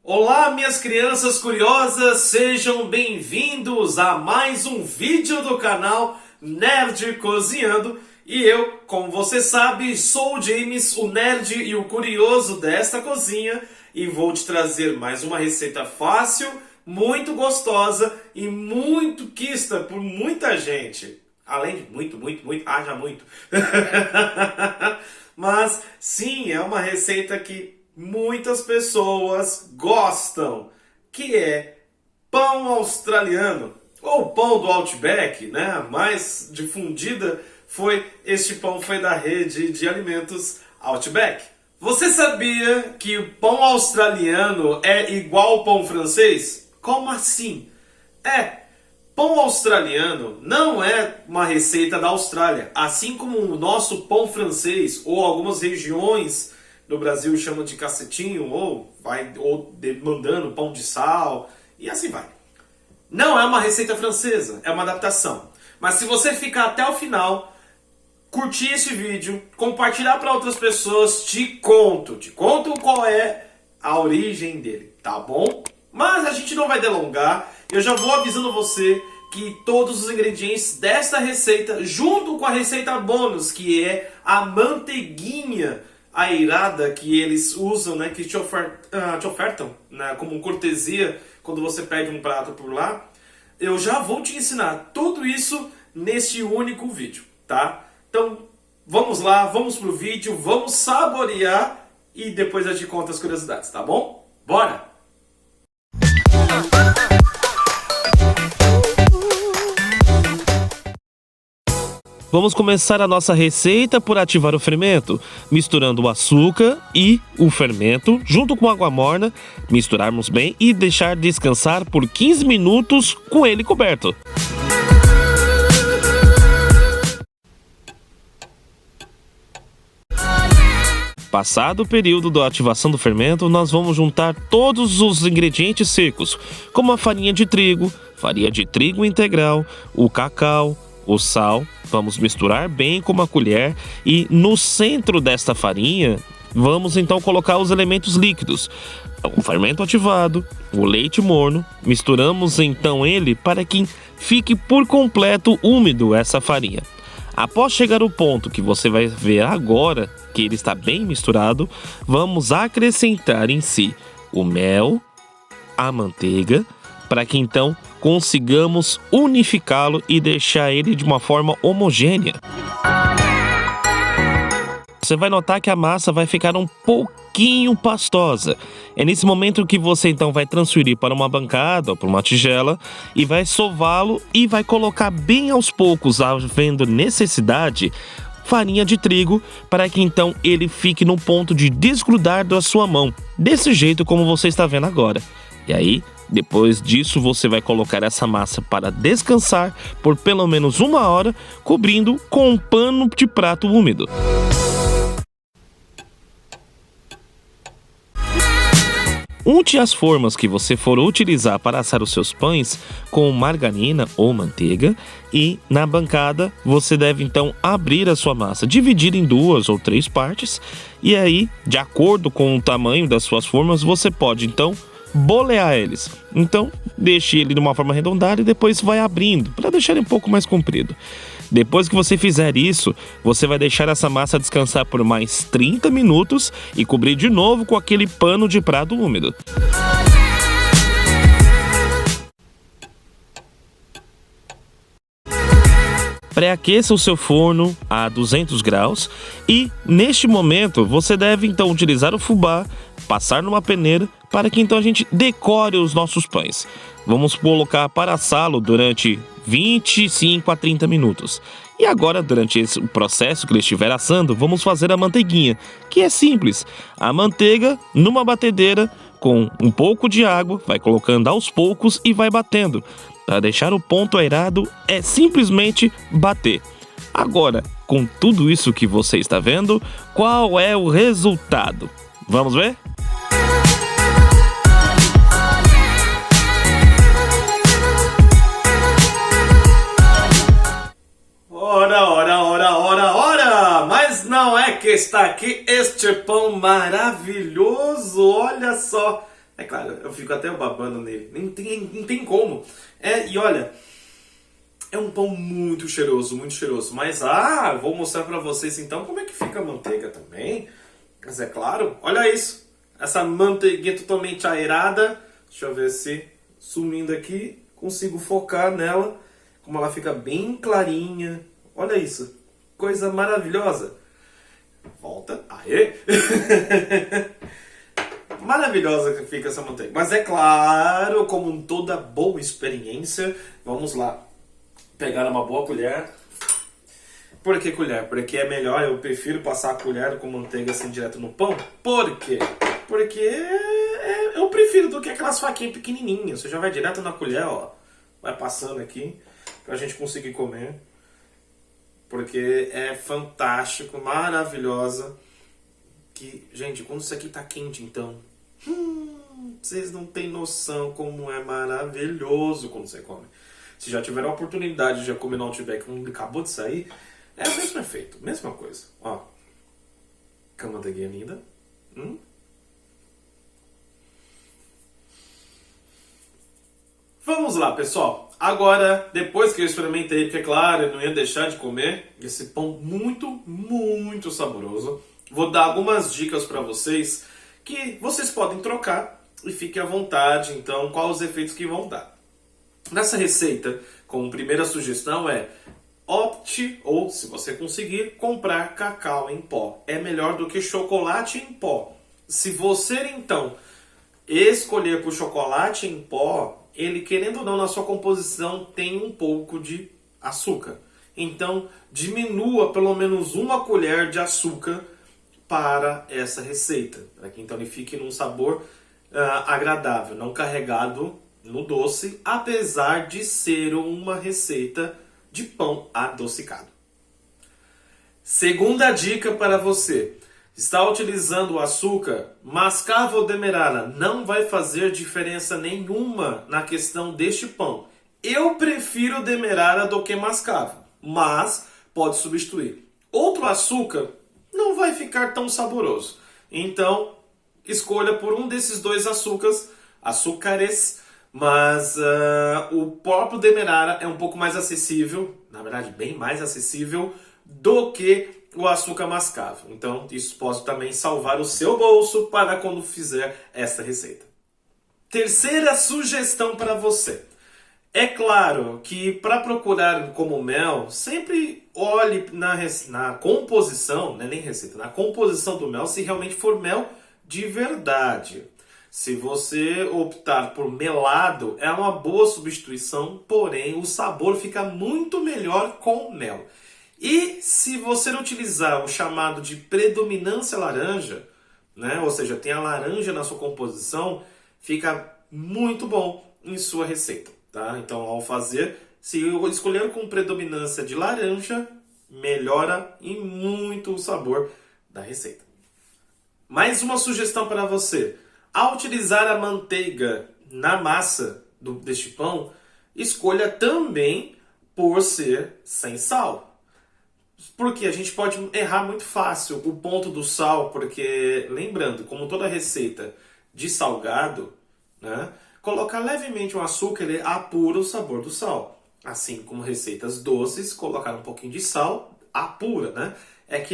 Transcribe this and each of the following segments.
Olá, minhas crianças curiosas, sejam bem-vindos a mais um vídeo do canal Nerd Cozinhando. E eu, como você sabe, sou o James, o nerd e o curioso desta cozinha, e vou te trazer mais uma receita fácil, muito gostosa e muito quista por muita gente. Além de muito, haja muito. Mas sim, é uma receita que muitas pessoas gostam, que é pão australiano, ou pão do Outback, né? A mais difundida este pão foi da rede de alimentos Outback. Você sabia que o pão australiano é igual ao pão francês? Como assim? Pão australiano não é uma receita da Austrália, assim como o nosso pão francês, ou algumas regiões no Brasil chamam de cacetinho, ou demandando pão de sal, e assim vai. Não é uma receita francesa, é uma adaptação. Mas se você ficar até o final, curtir esse vídeo, compartilhar para outras pessoas, te conto qual é a origem dele, tá bom? Mas a gente não vai delongar, eu já vou avisando você que todos os ingredientes desta receita, junto com a receita bônus, que é a manteiguinha aerada que eles usam, né, que te ofertam, né, como cortesia quando você pede um prato por lá, eu já vou te ensinar tudo isso neste único vídeo, tá? Então, vamos lá, vamos pro vídeo, vamos saborear e depois eu te conto as curiosidades, tá bom? Bora! Vamos começar a nossa receita por ativar o fermento, misturando o açúcar e o fermento junto com água morna, misturarmos bem e deixar descansar por 15 minutos com ele coberto. Passado o período da ativação do fermento, nós vamos juntar todos os ingredientes secos, como a farinha de trigo integral, o cacau, o sal. Vamos misturar bem com uma colher e no centro desta farinha vamos então colocar os elementos líquidos. O fermento ativado, o leite morno, misturamos então ele para que fique por completo úmido essa farinha. Após chegar o ponto que você vai ver agora que ele está bem misturado, vamos acrescentar em si o mel, a manteiga, para que então consigamos unificá-lo e deixar ele de uma forma homogênea. Você vai notar que a massa vai ficar um pouquinho pastosa. É nesse momento que você então vai transferir para uma bancada ou para uma tigela e vai sová-lo e vai colocar bem aos poucos, havendo necessidade, farinha de trigo, para que então ele fique no ponto de desgrudar da sua mão, desse jeito como você está vendo agora. E aí, depois disso, você vai colocar essa massa para descansar por pelo menos 1 hora, cobrindo com um pano de prato úmido. Unte as formas que você for utilizar para assar os seus pães com margarina ou manteiga e na bancada você deve então abrir a sua massa, dividir em 2 ou 3 partes e aí, de acordo com o tamanho das suas formas, você pode então bolear eles. Então, deixe ele de uma forma arredondada e depois vai abrindo para deixar ele um pouco mais comprido. Depois que você fizer isso, você vai deixar essa massa descansar por mais 30 minutos e cobrir de novo com aquele pano de prato úmido. Pré-aqueça o seu forno a 200 graus e, neste momento, você deve então utilizar o fubá, passar numa peneira para que então a gente decore os nossos pães. Vamos colocar para assá-lo durante 25 a 30 minutos. E agora, durante esse processo que ele estiver assando, vamos fazer a manteiguinha, que é simples. A manteiga numa batedeira com um pouco de água, vai colocando aos poucos e vai batendo. Para deixar o ponto aerado é simplesmente bater. Agora, com tudo isso que você está vendo, qual é o resultado? Vamos ver? Ora! Mas não é que está aqui este pão maravilhoso, olha só, É claro, eu fico até babando nele. Nem tem como. E olha, é um pão muito cheiroso, muito cheiroso. Mas, vou mostrar pra vocês então como é que fica a manteiga também. Mas é claro, olha isso. Essa manteiguinha totalmente aerada. Deixa eu ver se, sumindo aqui, consigo focar nela. Como ela fica bem clarinha. Olha isso. Coisa maravilhosa. Volta. Aê! Maravilhosa que fica essa manteiga. Mas é claro, como toda boa experiência, vamos lá. Pegar uma boa colher. Por que colher? Porque é melhor, eu prefiro passar a colher com manteiga assim direto no pão. Por quê? Porque eu prefiro do que aquelas faquinhas pequenininhas. Você já vai direto na colher, ó. Vai passando aqui pra gente conseguir comer. Porque é fantástico, maravilhosa. Gente, quando isso aqui tá quente, então... vocês não têm noção como é maravilhoso quando você come. Se já tiveram a oportunidade de já comer no Outback quando acabou de sair, é o mesmo efeito, mesma coisa. Ó, com a manteiguinha linda. Vamos lá, pessoal. Agora, depois que eu experimentei, porque é claro, eu não ia deixar de comer esse pão muito, muito saboroso, vou dar algumas dicas para vocês que vocês podem trocar e fiquem à vontade, então, quais os efeitos que vão dar. Nessa receita, como primeira sugestão opte, ou se você conseguir, comprar cacau em pó. É melhor do que chocolate em pó. Se você, então, escolher por chocolate em pó, ele, querendo ou não, na sua composição tem um pouco de açúcar. Então, diminua pelo menos uma colher de açúcar para essa receita, para que então ele fique num sabor agradável, não carregado no doce, apesar de ser uma receita de pão adocicado. Segunda dica para você: está utilizando o açúcar, mascavo ou demerara, não vai fazer diferença nenhuma na questão deste pão. Eu prefiro demerara do que mascavo, mas pode substituir. Outro açúcar não vai ficar tão saboroso. Então, escolha por um desses dois açúcares, mas o próprio demerara é um pouco mais acessível, na verdade bem mais acessível do que o açúcar mascavo. Então, isso pode também salvar o seu bolso para quando fizer essa receita. Terceira sugestão para você. É claro que para procurar como mel, sempre olhe na composição, não é nem receita, na composição do mel, se realmente for mel de verdade. Se você optar por melado, é uma boa substituição, porém o sabor fica muito melhor com mel. E se você utilizar o chamado de predominância laranja, né, ou seja, tem a laranja na sua composição, fica muito bom em sua receita. Tá? Então, ao fazer, se eu escolher com predominância de laranja, melhora e muito o sabor da receita. Mais uma sugestão para você. Ao utilizar a manteiga na massa deste pão, escolha também por ser sem sal. Porque a gente pode errar muito fácil o ponto do sal, porque, lembrando, como toda receita de salgado, né, colocar levemente um açúcar, ele apura o sabor do sal. Assim como receitas doces, colocar um pouquinho de sal, apura, né? É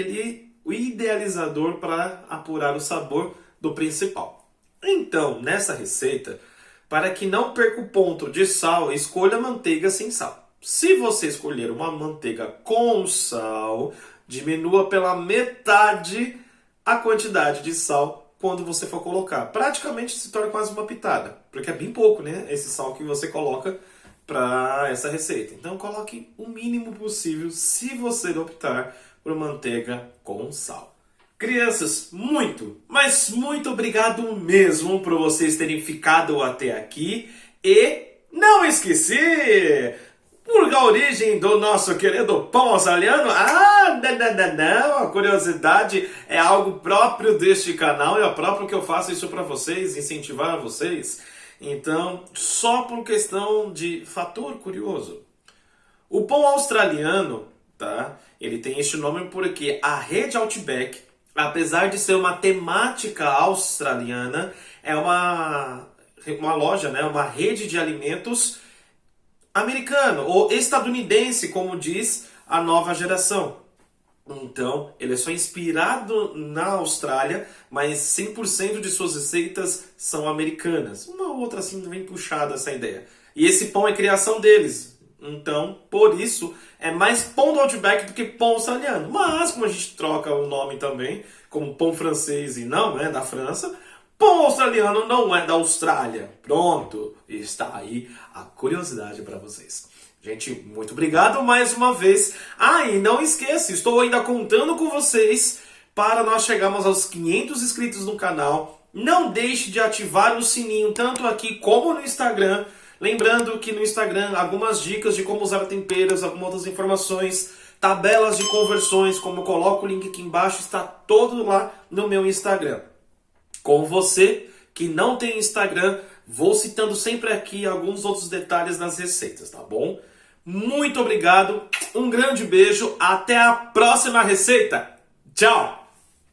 o idealizador para apurar o sabor do principal. Então, nessa receita, para que não perca o ponto de sal, escolha manteiga sem sal. Se você escolher uma manteiga com sal, diminua pela metade a quantidade de sal quando você for colocar. Praticamente se torna quase uma pitada, porque é bem pouco, né? Esse sal que você coloca para essa receita. Então coloque o mínimo possível se você optar por manteiga com sal. Crianças, mas muito obrigado mesmo por vocês terem ficado até aqui. E não esqueci! Por a origem do nosso querido pão australiano? Não, a curiosidade é algo próprio deste canal, é próprio que eu faço isso para vocês, incentivar vocês. Então, só por questão de fator curioso. O pão australiano, tá? Ele tem este nome porque a rede Outback, apesar de ser uma temática australiana, é uma loja, né? Uma rede de alimentos americano ou estadunidense, como diz a nova geração. Então, ele é só inspirado na Austrália, mas 100% de suas receitas são americanas. Uma outra assim bem puxada essa ideia. E esse pão é criação deles. Então, por isso, é mais pão do Outback do que pão australiano. Mas, como a gente troca o nome também, como pão francês e não é da França, pão australiano não é da Austrália. Pronto, está aí a curiosidade para vocês. Gente, muito obrigado mais uma vez. E não esqueça, estou ainda contando com vocês para nós chegarmos aos 500 inscritos no canal. Não deixe de ativar o sininho, tanto aqui como no Instagram. Lembrando que no Instagram, algumas dicas de como usar temperos, algumas outras informações, tabelas de conversões, como eu coloco o link aqui embaixo, está todo lá no meu Instagram. Com você que não tem Instagram, vou citando sempre aqui alguns outros detalhes nas receitas, tá bom? Muito obrigado, um grande beijo, até a próxima receita. Tchau!